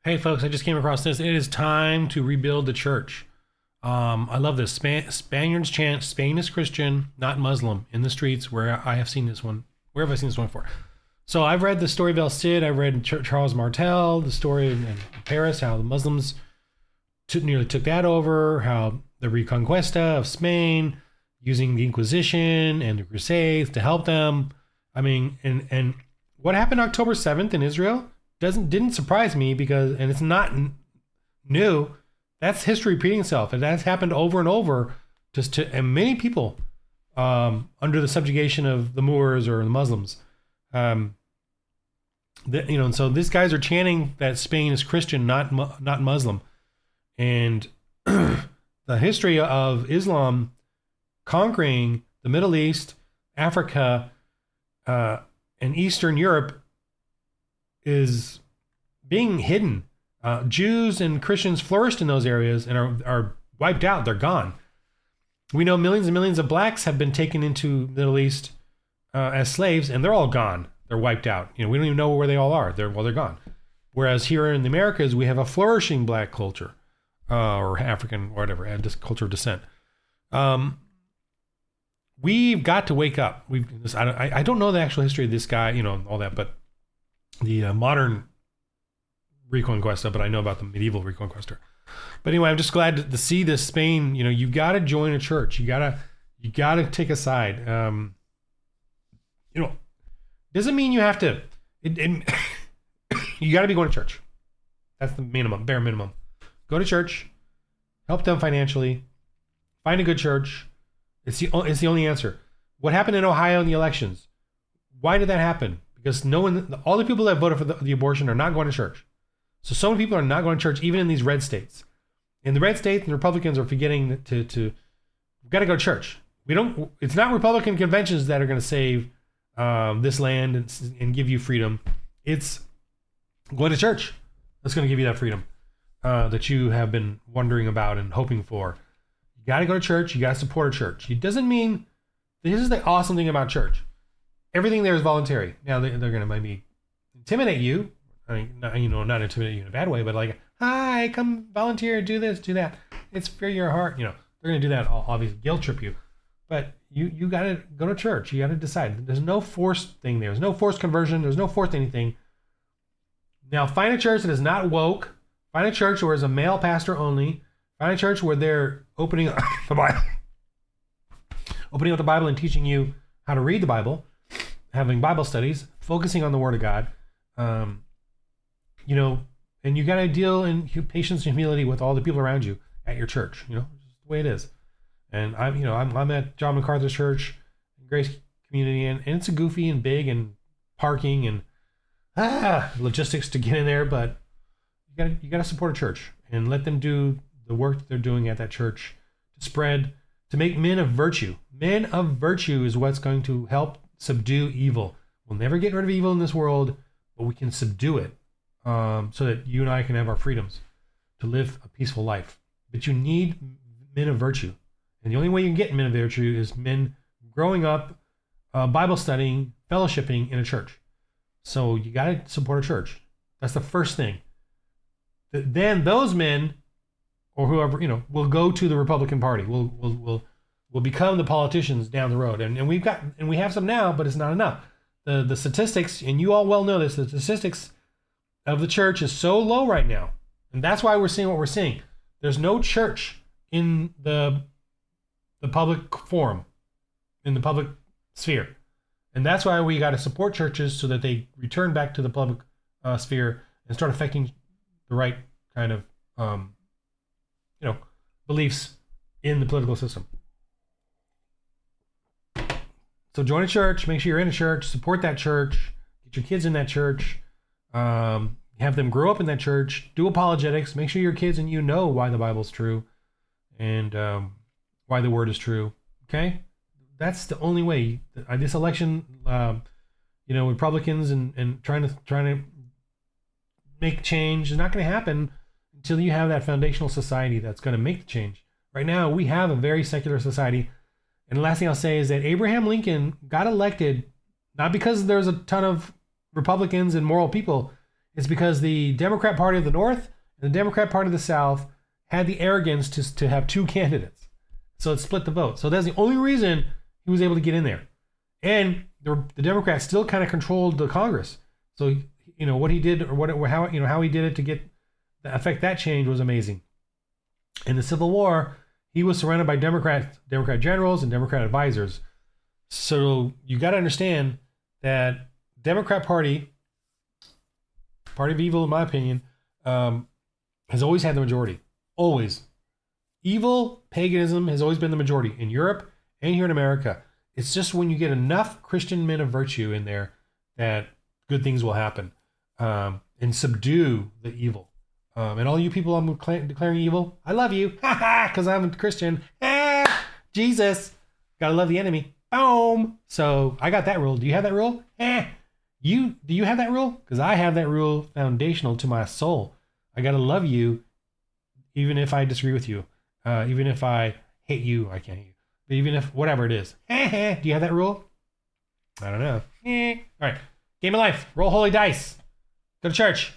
Hey, folks, I just came across this. It is time to rebuild the church. I love this. Spaniards chant, Spain is Christian, not Muslim, in the streets where I have seen this one. Where have I seen this one before? So I've read the story of El Cid. I've read Charles Martel, the story in Paris, how the Muslims nearly took that over, how the Reconquista of Spain, using the Inquisition and the Crusades to help them. I mean, and what happened October 7th in Israel didn't surprise me because, and it's not new. That's history repeating itself, and that's happened over and over, and many people under the subjugation of the Moors or the Muslims. And so these guys are chanting that Spain is Christian, not Muslim, and the history of Islam conquering the Middle East, Africa, and Eastern Europe is being hidden. Jews and Christians flourished in those areas and are wiped out. They're gone. We know millions and millions of blacks have been taken into the Middle East as slaves, and they're all gone. They're wiped out. We don't even know where they all are. They're gone. Whereas here in the Americas, we have a flourishing black culture, or African, whatever, and culture of descent. We've got to wake up. I don't know the actual history of this guy, all that, but the modern Reconquista, but I know about the medieval Reconquista. But anyway, I'm just glad to see this Spain. You got to join a church. You got to take a side. Doesn't mean you have to. You got to be going to church. That's the bare minimum. Go to church, help them financially, find a good church. It's the only answer. What happened in Ohio in the elections? Why did that happen? Because all the people that voted for the abortion are not going to church. So many people are not going to church, even in these red states. In the red states, the Republicans are forgetting to we've got to go to church. It's not Republican conventions that are going to save this land and give you freedom. It's going to church that's going to give you that freedom that you have been wondering about and hoping for. You got to go to church. You got to support a church. It doesn't mean, this is the awesome thing about church. Everything there is voluntary. Now they're going to maybe intimidate you. I mean, not intimidate you in a bad way, but like, hi, come volunteer, do this, do that. It's for your heart. They're going to do that, obviously guilt trip you. But you got to go to church. You got to decide. There's no forced thing there. There's no forced conversion. There's no forced anything. Now, find a church that is not woke. Find a church where it's a male pastor only. Find a church where they're opening up the Bible. Opening up the Bible and teaching you how to read the Bible. Having Bible studies. Focusing on the Word of God. And you got to deal in patience and humility with all the people around you at your church. It's just the way it is. And I'm at John MacArthur's church, Grace Community, and it's a goofy and big and parking and logistics to get in there, but you got to support a church and let them do the work that they're doing at that church to make men of virtue. Men of virtue is what's going to help subdue evil. We'll never get rid of evil in this world, but we can subdue it. So that you and I can have our freedoms to live a peaceful life. But you need men of virtue. And the only way you can get men of virtue is men growing up, Bible studying, fellowshipping in a church. So you got to support a church. That's the first thing. Then those men, or whoever, will go to the Republican Party. Will become the politicians down the road. And we have some now, but it's not enough. The statistics, and you all well know this, the statistics of the church is so low right now. And that's why we're seeing what we're seeing. There's no church in the public forum, in the public sphere. And that's why we got to support churches so that they return back to the public sphere and start affecting the right kind of, beliefs in the political system. So join a church, make sure you're in a church, support that church, get your kids in that church. Have them grow up in that church, do apologetics, make sure your kids and you know why the Bible's true and why the word is true. Okay? That's the only way. This election, Republicans and trying to make change is not going to happen until you have that foundational society that's going to make the change. Right now, we have a very secular society. And the last thing I'll say is that Abraham Lincoln got elected not because there's a ton of Republicans and moral people. It's because the Democrat Party of the North and the Democrat Party of the South had the arrogance to have two candidates. So it split the vote. So that's the only reason he was able to get in there. And the Democrats still kind of controlled the Congress. So, what he did or how he did it to affect that change was amazing. In the Civil War, he was surrounded by Democrat generals and Democrat advisors. So you got to understand that Democrat Party of evil, in my opinion, has always had the majority. Always. Evil, paganism has always been the majority in Europe and here in America. It's just when you get enough Christian men of virtue in there that good things will happen and subdue the evil. And all you people I'm declaring evil, I love you, because I'm a Christian. Jesus, gotta love the enemy. Boom. So I got that rule. Do you have that rule? Do you have that rule? Because I have that rule foundational to my soul. I gotta love you, even if I disagree with you, even if I hate you. I can't hate you, but even if whatever it is. Do you have that rule? I don't know. All right, game of life. Roll holy dice. Go to church.